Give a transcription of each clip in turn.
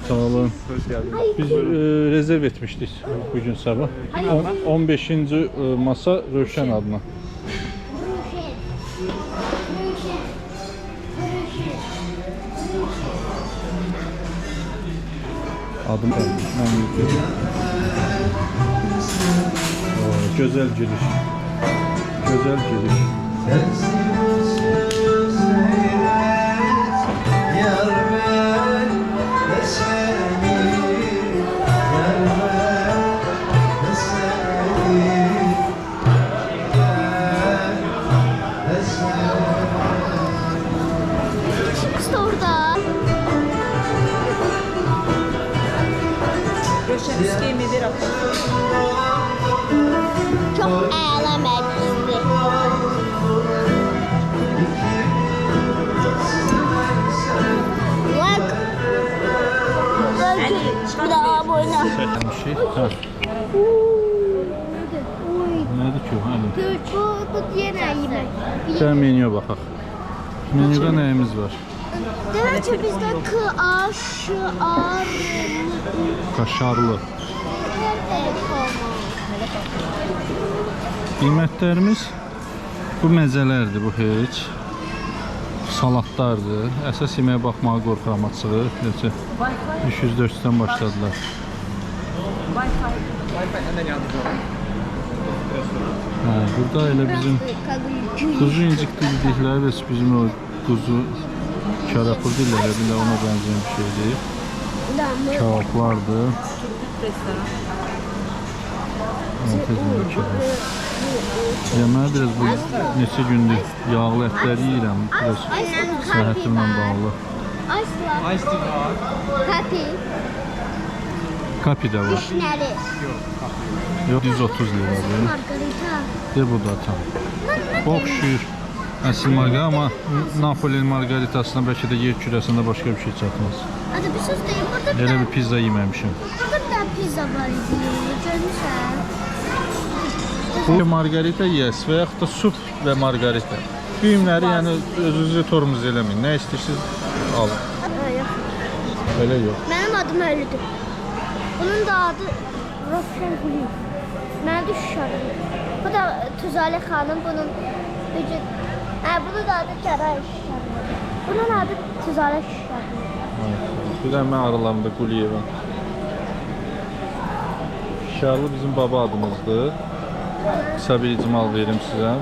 Sağ olun. Hoş geldiniz. Biz rezerv etmiştik bugün sabah. 15. masa Rövşen adına. Adım güzel giriş. Güzel giriş. İşte orada. Rövşen üskemidir aptal. Çok əla məclisdir. Bak. Bir daha boyuna. Bir şey. Ha. Nedir ki o? Hani? Bu yenə yemək. Gel menüye bakalım. Menüde neyimiz var? Demək ki bizdə Kaşarlı. Qiymətlərimiz bu məzələrdir, bu heç. Salatlardır. Əsas yeməyə baxmağa qorxuram açığı. Necə 300-400-dən başladılar. Hə, burada elə bizim kuzu incik dedikləri və bizim o kuzu karapur dilləri bile ona benzeyen bir şeydir. Kebaplardır. Yeməyə biraz bu neçə gündür yağlı ətləri yiyirəm. Biraz səhətimlə bağlı. Kapi. Kapi də var. Vişnəli. Yox, 130 liradır. Margarita. De bu da tam. Oxşuyur. Əsl margarita, amma Napoli margaritasına bəlkə də yer kürəsində başqa bir şey çatmaz. Adı bir söz deyim, burada Elə bir pizza yeməmişim. burada bir daha pizza var idi. Görmüşsən? Bu margarita yes və yaxud da sup və margarita. Düyümləri yəni özünüzü tormuz eləməyin. Nə istəyirsiniz alın. Öyle yok. Benim adım öylüdür. Bunun da adı Rövşen Gülüyor. Mən də Şuşadım. Bu da Tüzali xanım, bunun vücud... bunun da adı Kəray Şuşadım. Bunun adı Tüzali Şuşadım. Bir də mən aralarında Quliyevəm. Şarlı bizim baba adımızdır. Kısa bir icmal verim sizə.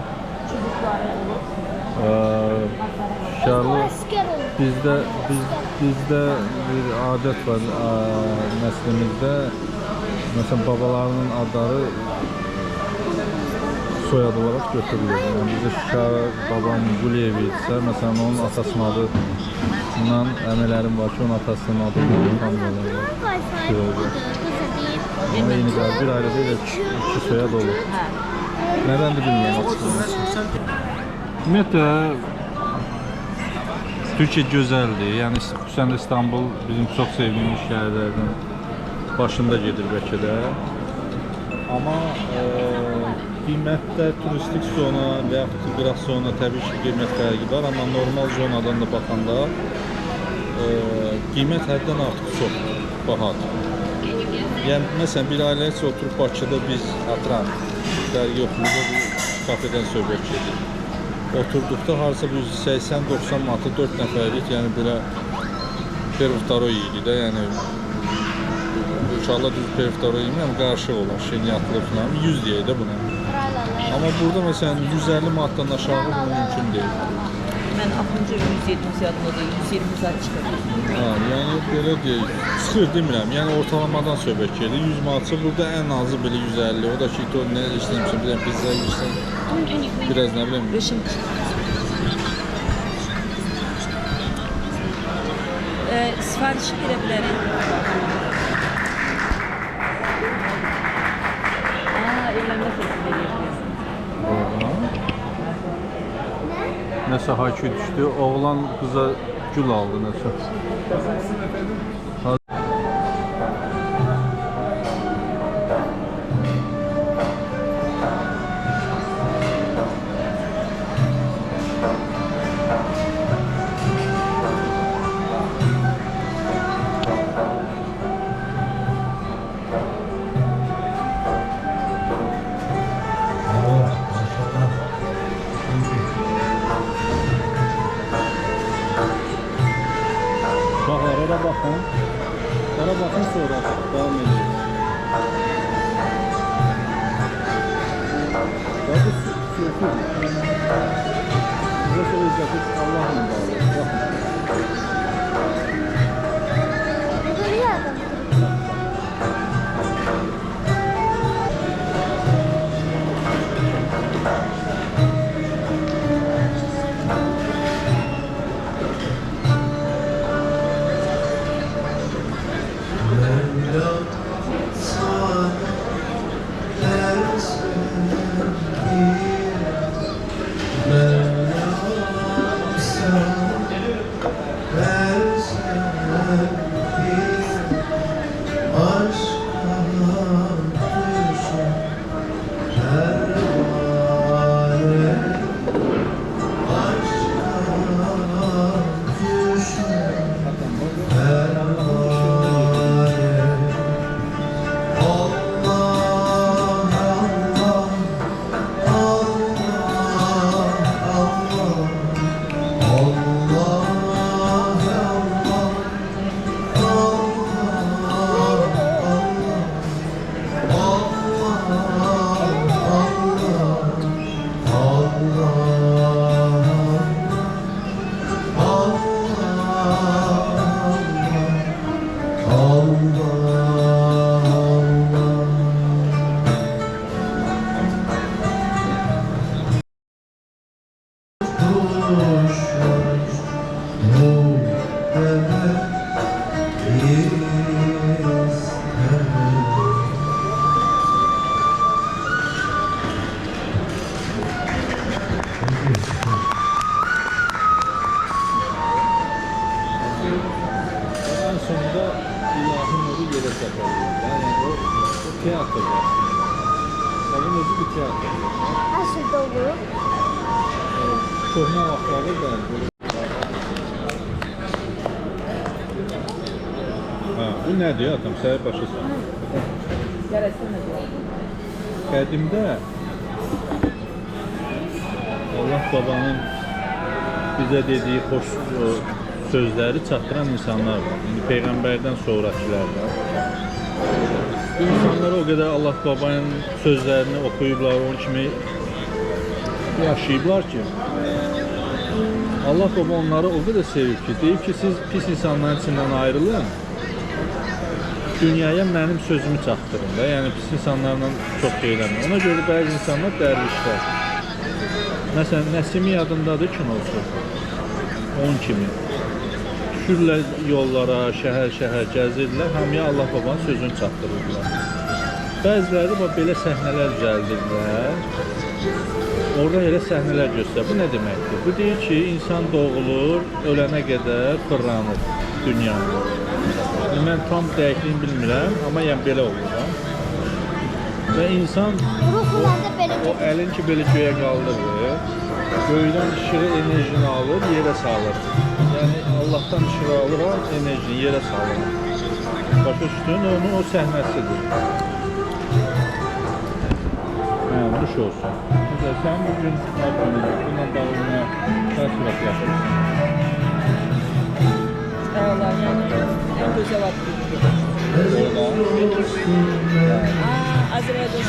Şarlı bizdə bir adət var nəslimizdə. Məsələn babalarının adları soyadı olarak götürülür. Yani bizdə Şuşa babam Quliyev idisə, məsələn onun atasının adı bundan əmələrim var ki, onun atasının adı Ama yeni bir ailede de iki soyad olur. Neden de bilmiyorum açıkçası. Ümumiyyətlə Türkiye güzeldir. Yani xüsusən də İstanbul bizim çok sevdiyimiz şəhərlərdən başında gedir bəlkə də. Amma qiymətdə turistik zona və yaxud da qıraq zona təbii ki qiymət fərqi var. Amma normal zonadan da baxanda qiymət həddən artıq çox bahadır. Yəni məsələn bir ailə üçün oturub Bakıda biz atıram fərqi yoxluğunda bu kafedən söhbət gedir. Oturduqda harca bu 80-90 manatı 4 nəfərlik, yəni belə pervtaro yiyirik də, yəni uşaqlar düz pervtaro yiyir, amma qarışıq olan şirniyyatlı falan 100 deyək də buna. Amma burada məsələn 150 manatdan aşağı bu mümkün deyil. Mən axırıncı 170 yadımda deyil, 120 saat çıxırdım. Yəni belə deyək, çıxır demirəm, yəni ortalamadan söhbət gedir. 100 manatı burada ən azı belə 150, o da ki nə işləmişəm, bir dənə pizza yiyirsən, biraz nə bileyim. Rövşen sifarişi verə bilərik. Evlənmə təklif ediyoruz. Nəsə haykü düşdü, oğlan qıza gül aldı nəsə. Qarabağın sonra davam edelim. Bakın sürtür. Burası özellikle Allah'ın bağlı. Bakın. Görüyor adam. En sonunda ilahın nuru yerə çatacaq. Yəni o teatr aslında. Onun özü bir teatr. Asıl dolu. Köhnə vaxtlarda da Ha, bu nədir atam? Səhər başısan. Yarasana diyor. Qədimdə Allah babanın bizə dediyi xoş sözləri çatdıran insanlar var. İndi Peyğəmbərdən sonrakilər var. Bu insanlar o qədər Allah babanın sözlərini oxuyublar, onun kimi yaşayıblar ki, Allah baba onları o qədər sevib ki, deyib ki, siz pis insanların içindən ayrılın, dünyaya mənim sözümü çatdırın da, yəni pis insanlarla çox deyiləm. Ona görə bəzi insanlar dərvişlər. Məsələn, Nəsimi yadındadır kinosu, onun kimi. Düşürlər yollara, şəhər gəzirlər, hamıya Allah babanın sözünü çatdırırlar. Bəziləri belə səhnələr düzəldirlər, orada elə səhnələr göstərir. Bu nə deməkdir? Bu deyir ki, insan doğulur, ölənə qədər fırlanır dünyanı. Mən tam dəqiqliyini bilmirəm, amma yəni belə olur da. Və insan o əlin ki, belə göyə qaldırır, göydən işığı enerjini alır, yerə salır. Yəni Allahdan işığı alıram, enerjini yerə salır. Başa düşdün, onun o səhnəsidir. Nuş olsun. Mesela sen bugün bununla bağlı təəssürat yaşıyorsun. Allah yani en güzel aktivite. Azerbaycan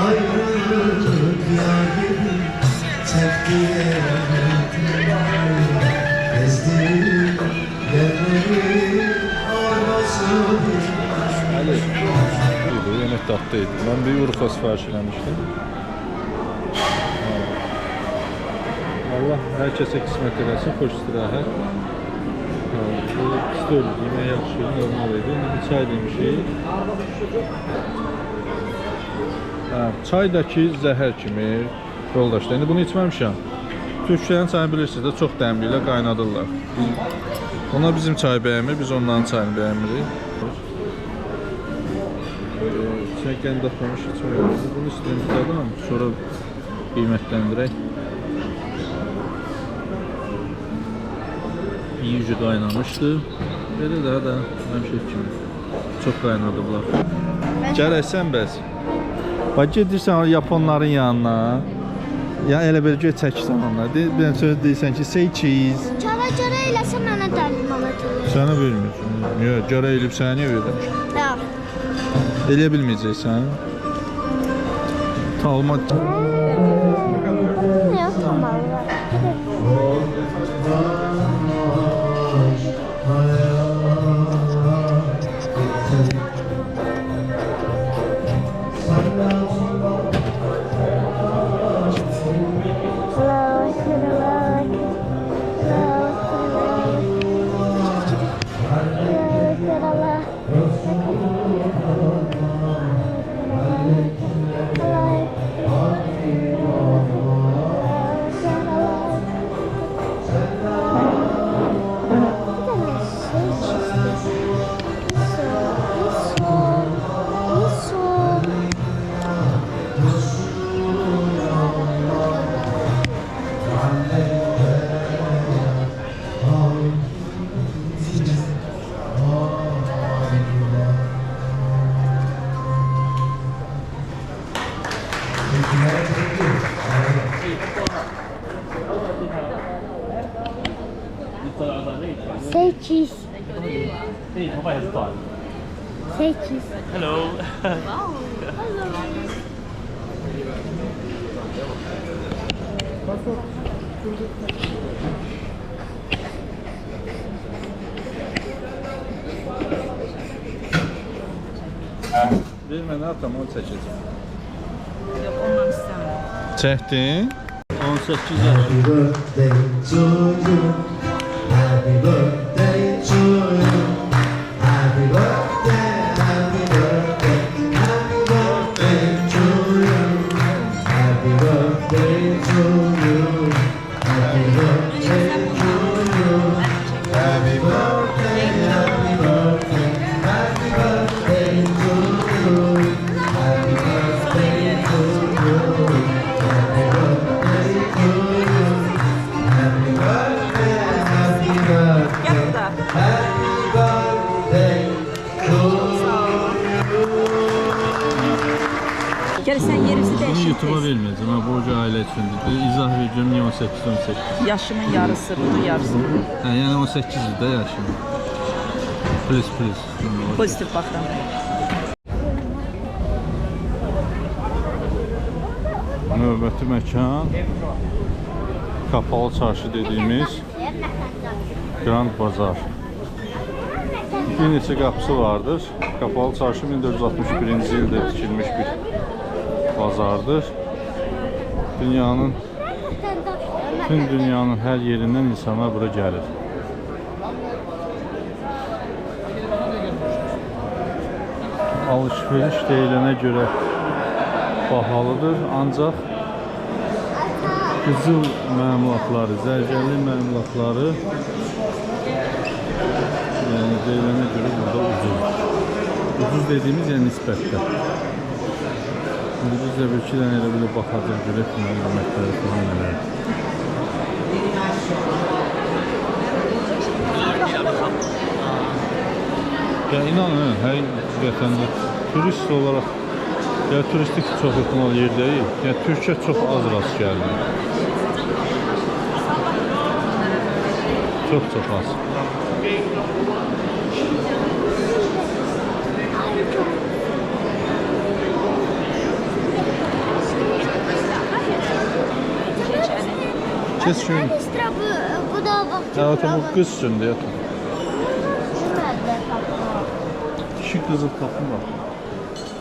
ayrılık yârim tepkiye ezdim yerleri arasını. Ali, yemek tatlıydı. Ben bir Urfa sipariş etmiştim. Allah herkese kısmet edersin, hoş istirahat. İstiyoruz, yemeğe yakışıyor, normaliydi. Bir çay demişik. Çaydakı zəhər kimi yoldaşlar. İndi bunu içməmişəm. Türklərin çayını bilirsiniz də çox dəmli ilə qaynadırlar. Onlar bizim çayı bəyənmir, biz onların çayını bəyənmirik. Çəkəni daxmamış içmiyoruz. Bunu istəyim tutalım, sonra qiymətləndirək. İyice qaynamışdı. Belə daha da həmişə kimi. Çox qaynadıblar. Gərəksən bəs. Bax gedirsən yaponların yanına. Ya elə belə göz çəkirsən onlara. Bir dənə söz deyirsən ki, say cheese. Çara eləsə mənə dəlim alacaq. Sənə vermirsən. Yox, görə elib sənə niyə verdim? Yox. Eləyə bilməyəcəksən. Talma. Yox, tamam. Say cheese. 这你头发也是短。 Say cheese. Hello。 Bir mənə atam, onu çəkəcəm. Yox, ondan istəmirəm. Çəkdin? 18 yaş. Happy birthday to you. Happy birthday to you. Happy birthday, happy birthday, happy birthday to you. Happy birthday to you. Happy birthday to you. Happy birthday, happy birthday, happy birthday to you. Happy birthday to you. Happy birthday to you. Happy birthday, happy birthday, Yap da. happy birthday to you. Gəl sən yerimizi Bunu dəyişin YouTube'a tez. verməyəcəm, ha, bu hoca ailə üçündür. İzah verəcəm, niyə 18-18? Yaşımın yarısı, budur yarısı. Hə, yəni 18-dir də yaşım. Please. Pozitiv baxıram. Növbəti məkan Kapalı Çarşı dediyimiz Grand Bazar. Bir neçə qapısı vardır. Kapalı Çarşı 1461-ci ildə tikilmiş bir bazardır. Bütün dünyanın hər yerindən insanlar bura gəlir. Alışveriş deyilənə görə bahalıdır, ancaq qızıl məmulatları, zərgərli məmulatları yəni deyilənə görə burada ucuzdur. Ucuz dediyimiz yəni nisbətdə. Şimdi biz də bir iki dənə elə belə baxacaq görək bunların qiymətləri falan nələrdir. Ya inanın, həqiqətən də turist olaraq ya turistik çox ehtimal yer deyil. Ya Türkiyə çox az rast gəlir. Çox az. Kes şunu. Ekstra bu da bak. Ya otomobil qız üstündə yatın. İki qızıl tapım var.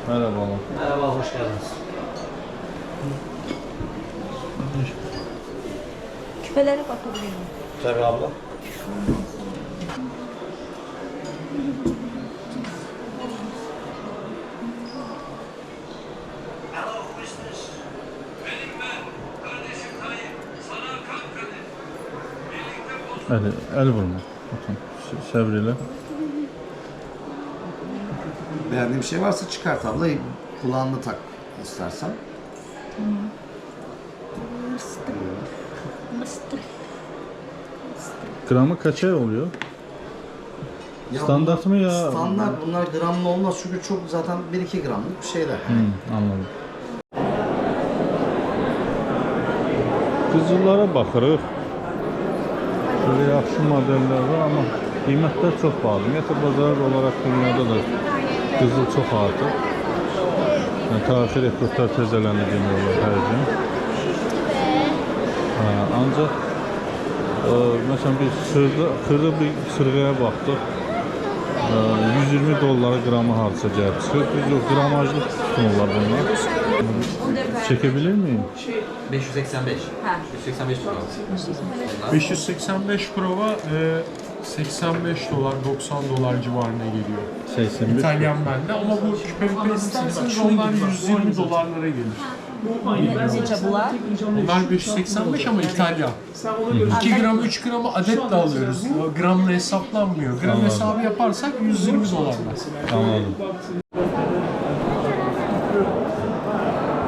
Merhabalar. Merhaba, hoş geldiniz. Küpələrə baxabilir miyim? Tabii abla. El vurma. Bakın, səbr elə. Beğendiğin bir şey varsa çıkart abla. Kulağını tak istersen. Mıstık. Gramı kaça oluyor? Ya Standart mı ya? Standart. Bunlar gramlı olmaz çünkü çok zaten 1-2 gramlık bir şeyler. Anladım. Qızıllara baxırıq. Böyle yaxşı modeller var ama qiymətlər çox pahalı. Ümumiyyətlə bazar olaraq dünyada da qızıl çox artıq. Yəni tarixi rekordlar təzələnir demək olar hər gün. Ancaq məsələn biz xırda bir sırğaya baxdıq. 120 dollara qramı hardasa gəlib çıxır. Biz o gramajlıq tutumlar bunlar. Çekebilir miyim? 585. Ha. 585 lira. 585 prova 85 dolar 90 dolar civarına geliyor. 85. İtalyan bende ama bu küpe isterseniz onlar 120 dolarlara gelir. Neçə bunlar? Bunlar 585 ama İtalyan. 2 gram 3 gramı adetle alıyoruz. O gramla hesaplanmıyor. Gram hesabı yaparsak 120 dolarlar. Anladım.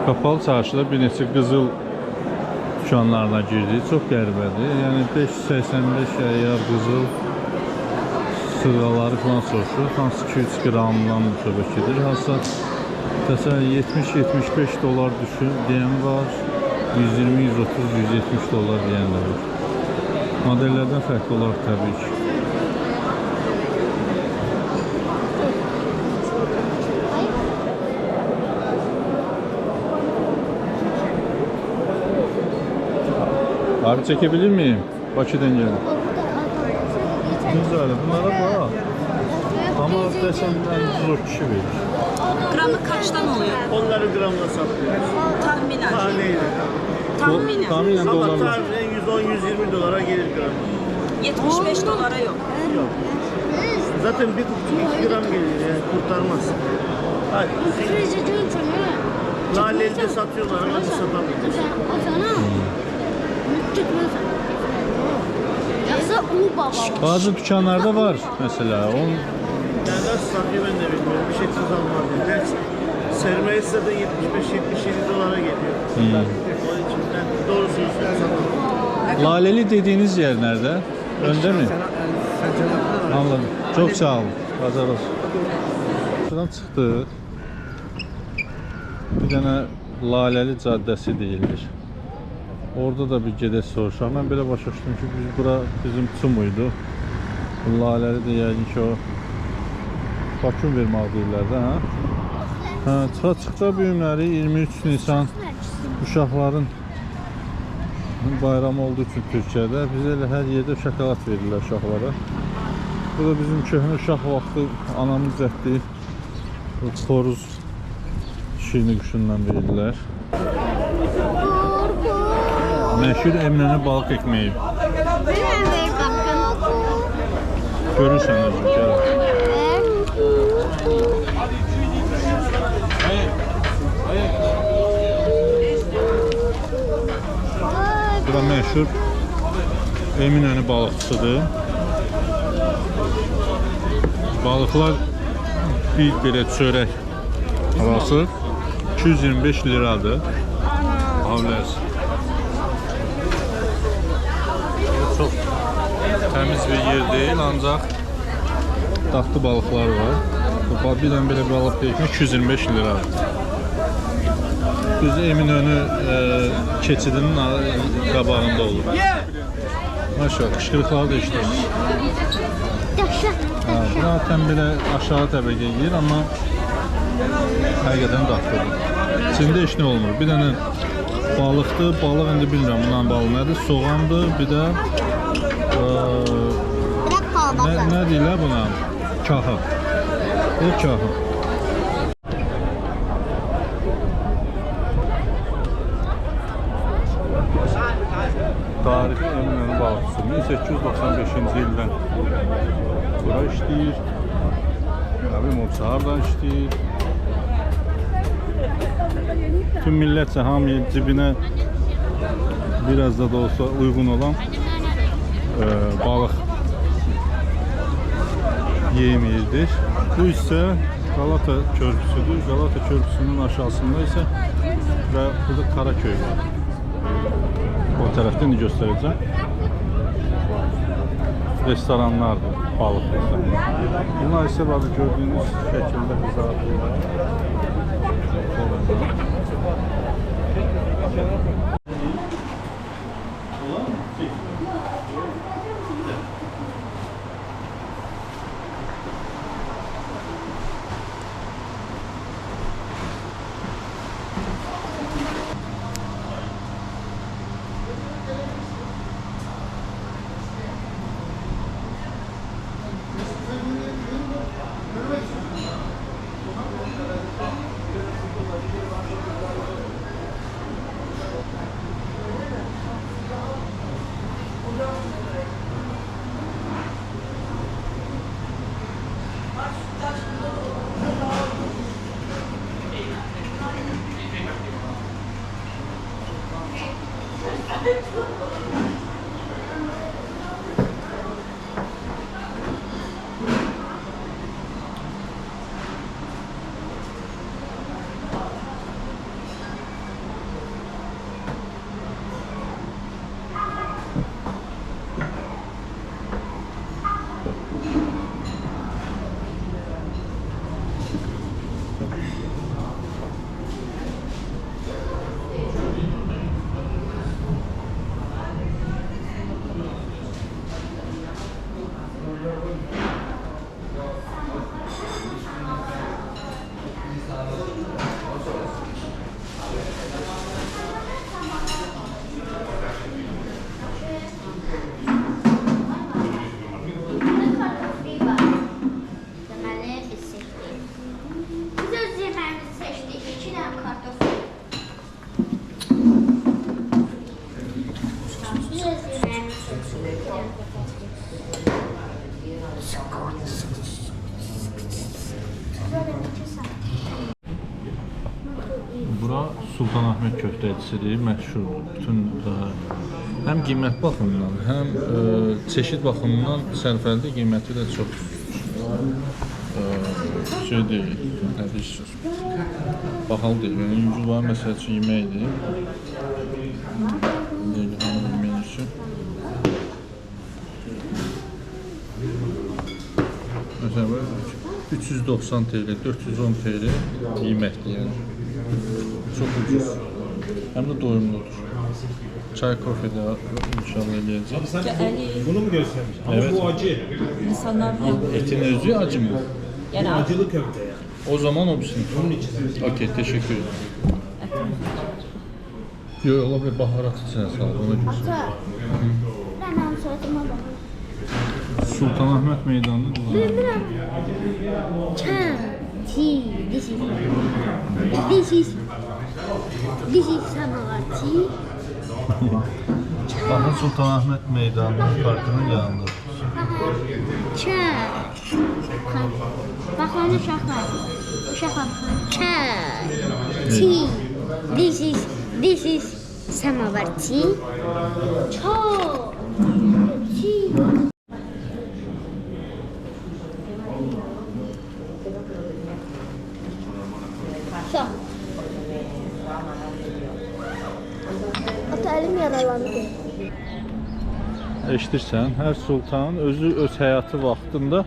Kapalı çarşıda bir neçə qızıl dükanlarına girdik. Çox qəribədir. Yəni 585 əyyar qızıl sırğaları falan soruşur. Hansı 2-3 qramdan söhbət gedir. Hansı təsəvvür 70-75 dolar düşün deyən var. 120, 130, 170 dolar deyənlər var. Modellərdən fərqli olaraq təbii ki. Abi çekebilir miyim? Bakıdan geldim. Güzel, bunlara bak. Ama desem ben zor kişi verir. Gramı kaçtan oluyor? Onları gramla satıyoruz. Tahminen. Taneyle. Tahminen. Tahminen Ama dolarlar. tahminen 110-120 dolara gelir gram. 75 dolara yok. Yok. Zaten 1,5-2 gram gelir yani kurtarmaz. Hadi. Laleli de satıyorlar ama biz satamayacağız. Bazı dükkanlarda var mesela. Yani nasıl satıyor ben de bilmiyorum. Bir şey almaz. Gerçi sermayesi zaten 75-77 dolara geliyor. Onun için ben doğrusunu satamam. Laleli dediğiniz yer nerede? Önde mi? Anladım. Çok sağ olun. Pazar olsun. Şuradan çıktık. Bir tane Laleli Caddəsi deyilir. Orada da bir gedək soruşaq. Mən belə başa düşdüm ki, bura bizim Çumuydu. Laleli də yəqin ki o Bakım vermək deyirlər də, hə? Çıxa-çıxa bu günləri 23 Nisan uşaqların bayramı olduğu üçün Türkiyədə bizə elə hər yerdə şokolad verirlər uşaqlara. Bu da bizim köhnə uşaq vaxtı anamın cəhdi xoruz şirini quşundan verirlər. Məşhur Əminənə balıq ekmeği. Görürsən özün, gəl. Bu da məşhur Əminənə balıqçısıdır. Balıqlar bir belə çörək arası 225 liradır. Avləz. Çox təmiz bir yer deyil, ancaq dadlı balıqlar var. Bir dənə belə balıq deyil ki, 225 liradır. Düz Eminönü keçidinin qabağında olur. Maşallah, qışqırıqları da işləyir. Buna təm belə aşağı təbəqə yeyir, amma həqiqətən dadlıdır. İçində heç nə olmur. Bir dənə balıqdır, balıq indi bilmirəm bundan balı nədir, soğandır, bir də nə deyirlər buna? Kahı. Bu kahı. Tarixi Eminönü balıqçısı 1895-ci ildən bura işləyir. Abim o hardan işləyir. Tüm millətcə hamı cibinə biraz da olsa uyğun olan balıq yeyim yeridir. Bu isə Galata körpüsüdür. Galata körpüsünün aşağısında isə və burada Karaköy var. O tərəfdən göstərəcəm. Restoranlardır. balıq hesab. Bunlar isə var gördüyünüz şəkildə qızartılır. Bura Sultanahmet köftəcisidir, məşhurdur. Bütün həm qiymət baxımından, həm çeşid baxımından sərfəlidir, qiyməti də çox şey deyil, nə deyirsiniz? Bahalı deyil, yəni yüzülər məsəl üçün yeməkdir. Menüsü. Məsələn, 390 TL, 410 TL yeməkdir yəni. Çox ucuz. Həm də doyumludur. Çay, kofe də inşallah eləyəcək. Bunu mu göstermiş? Ama Evet. bu acı. İnsanlar Etin özü acı mı? yani Acılı köfte yani. O zaman o bilsin. Bunun içinde. Okey, teşekkür ederim. Yok, ola bir baharatı sen sağ ol, ona göre. Ben hamsuratıma bakıyorum. Sultanahmet Meydanı. Bilmiyorum. Tea. This is samovar tea. Bakın Sultanahmet Meydanı parkının yanında. Çay. Bakın uşaqlar. Uşaqlar. Çay. Tea. This is samovar tea. Çay. Tea. Sağ. Ata elim yaralandı. Eşidirsən, hər sultan özü öz həyatı vaxtında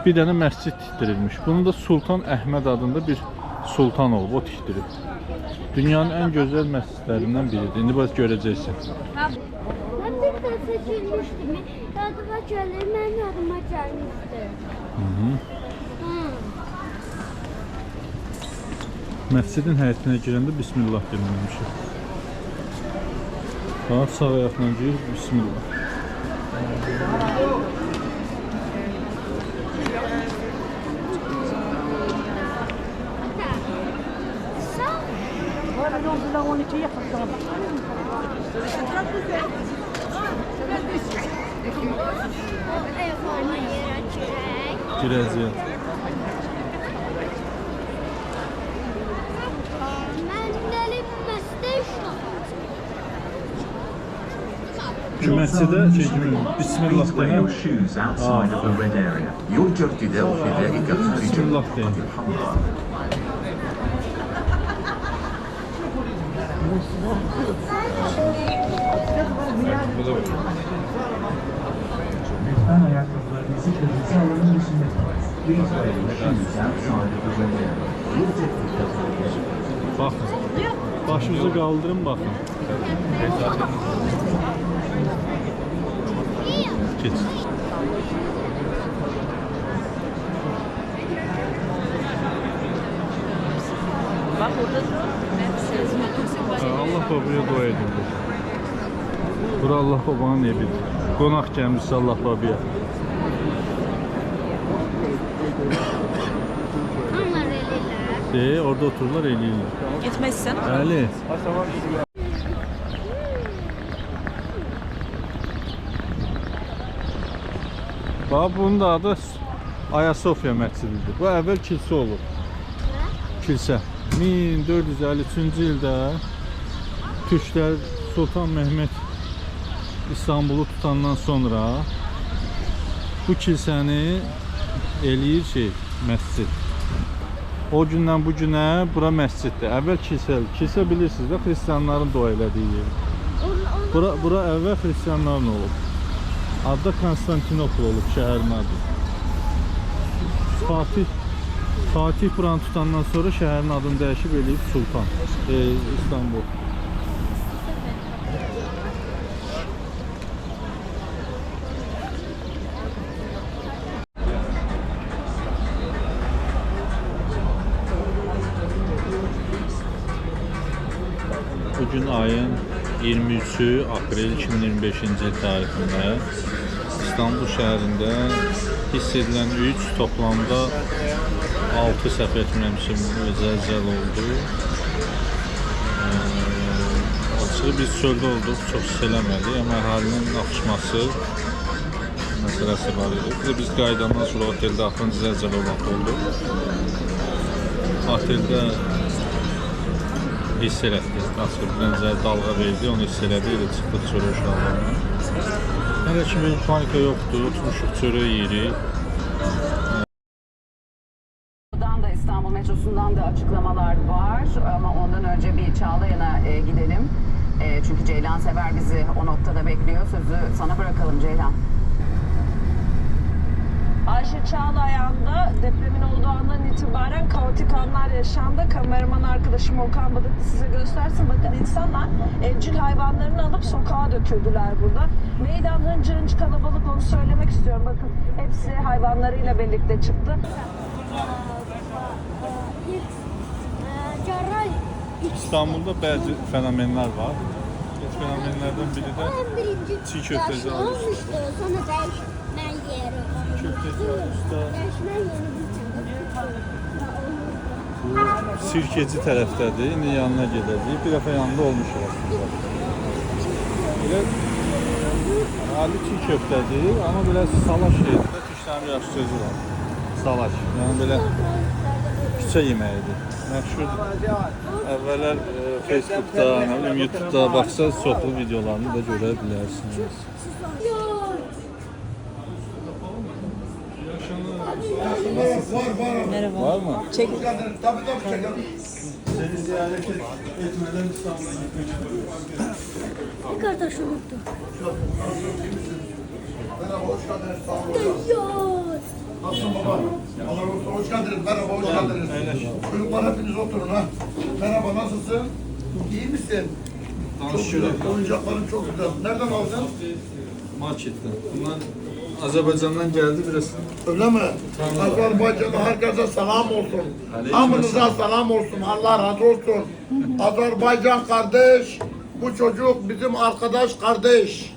bir dənə məscid tikdirilmiş. Bunu da Sultan Əhməd adında bir sultan olub, o tikdirib. Dünyanın ən gözəl məscidlərindən biridir. İndi bax görəcəksən. Ben bir dəfə gülmüşdüm. Yadıma gəlir, mənim yadıma gəlmişdi. Məscidin həyətinə girəndə Bismillah deməmişik. Bax, sağ ayaqla gir, Bismillah. Ayaqlarına yerə çörək. Girəcək. Mənim dəlim məsdə uşaq. Məscidə Bismillah deyəm. shoes outside of the red area. يرجى ارتداء حذائك خارج Bismillah deyəm. الحمراء. Lütfen ayakkabılarınızı olması kırmızı alanın dışında kalır. Please wear your shoes outside of the red area. Your ticket does not get Bakın. Başınızı kaldırın bakın. Geç. Bak orada da Allah babaya dua edin. Bura Allah babanın evidir. Qonaq gəlmişsə Allah babaya. Onlar eləyirlər. Orada otururlar eləyirlər. gitmezsen Bəli. Bax bunun da adı Ayasofya məscididir. Bu əvvəl kilsə olub. Kilsə. 1453-cü ildə Türklər Sultan Mehmet İstanbulu tutandan sonra bu kilsəni eləyir məscid. O gündən bu günə bura məsciddir. Əvvəl kilsə bilirsiniz də xristianların dua elədiyi yer. Bura əvvəl xristianların olub. Adı da Konstantinopol olub şəhərin adı. Fatih buranı tutandan sonra şəhərin adını dəyişib eləyib Sultan İstanbul. Bugün ayın 23'ü April 2025-ci il tarixində İstanbul şəhərində hiss edilən 3 toplamda 6 səhv etmirəmsin zəlzələ oldu. Açığı biz çöldə olduq, çox hiss eləmədik, amma əhalinin axışması məsələsi var idi. Biz qayıdandan sonra oteldə axırıncı zəlzələ olmaq oldu. Oteldə hiss elədik, açıq bənzər dalğa verdi, onu hiss elədik, çıxdıq çörək uşaqlarına. Hələ ki bir panika yoxdur, oturmuşuq çörək yeyirik. İstanbul metrosundan da açıklamalar var ama ondan önce bir Çağlayan'a gidelim. Çünkü Ceylan Sever bizi o noktada bekliyor. Sözü sana bırakalım Ceylan. Ayşe Çağlayan'da depremin olduğu andan itibaren kaotik anlar yaşandı. Kameraman arkadaşım Okan Badıklı size göstersin. Bakın insanlar evcil hayvanlarını alıp sokağa döküldüler burada. Meydan hıncır hıncır kalabalık, onu söylemek istiyorum. Bakın hepsi hayvanlarıyla birlikte çıktı. İstanbul'da bəzi fenomenler var. Fenomenlerden biri de çiğ köfteci olmuşdu. Sonra değişmen yeri. Köfteci usta. Değişmen yeri Sirkeci tərəfdədir. İndi yanına gedəcəyik. Bir dəfə yanında olmuşuq aslında. Belə Ali çiğ köftədir, amma belə salaş yerində tüşlərin yaxşı sözü var. Salaş. Yəni belə küçə yeməyidir. Məşhurdur. Əvvəllər Facebookda, nə bilim YouTube'da baxsanız çoxlu videolarını da görə bilərsiniz. merhaba. Var mı? Çekin. Tabii çekelim. Seni ziyaret etmeden İstanbul'a gitmek istiyoruz. Bir kardeş unuttum. Merhaba, hoş geldiniz. Sağ olun. Nasılsın baba? Allah razı olsun. Hoş geldiniz. Merhaba, hoş geldiniz. Çocuklar hepiniz oturun ha. Merhaba, nasılsın? İyi misin? Çok güzel. Oyuncakların çok güzel. Nereden aldın? Marketten. Bunlar Azerbaycan'dan geldi biraz. Öyle mi? Azerbaycan'a herkese selam olsun. Hamınıza selam olsun. Allah razı olsun. Azerbaycan kardeş. Bu çocuk bizim arkadaş kardeş.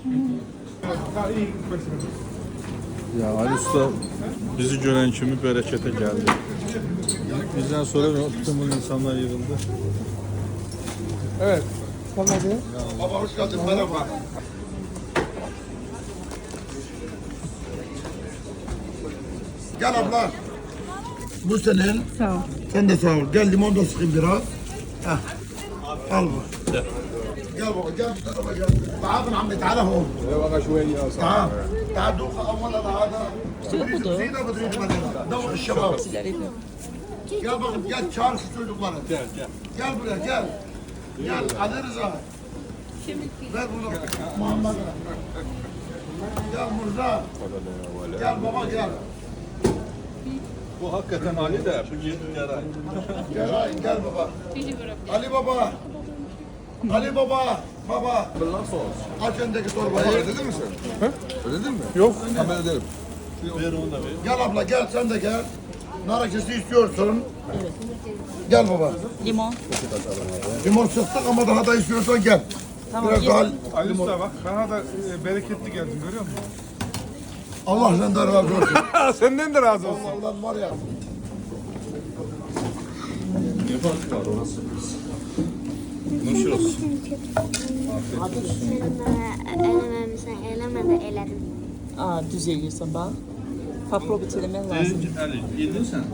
Ya Ali Usta bizi gören kimi berekete geldi. Bizden sonra bütün bu insanlar yığıldı. Evet. Baba hoş geldin. Merhaba. Gel abla. Bu senin. Sağ ol. Sen de sağ ol. Gel limon da sıkayım biraz. Heh. Al bu. Gel baba gel. Baba gel. تعال ابن عمي تعال هون. تعال. تعال دوق اول هذا. زينه بدري دوق الشباب. Gel bakın gel çağır şu çocukları. Gel. Gel buraya gel. Gel Ali Rıza. Ver bunu Muhammed'e. Gel Murza. Gel baba gel. Bu hakikaten Ali de bu Geray. Gel gel baba. Ali baba. Ali baba. Baba. Nasıl olsun? Aç öndeki torbayı. Ödedin mi sen? Ödedin mi? Yok. Ben öderim. Ver onu da ver. Gel abla gel sen de gel. Nar ekşisi istiyorsun. Evet. Gel baba. Limon. Limon sıktık ama daha da istiyorsan gel. Tamam, Biraz daha Ali Usta bak bana da bereketli geldin görüyor musun? Allah senden razı olsun. Senden de razı olsun. Allah'tan var ya. Ne fark var orası? Nuş olsun. Eləməmisən, eləmə də elədim. Aa, düz eləyirsən bax. Paprobi eləmək lazım. Ali, yedin sen.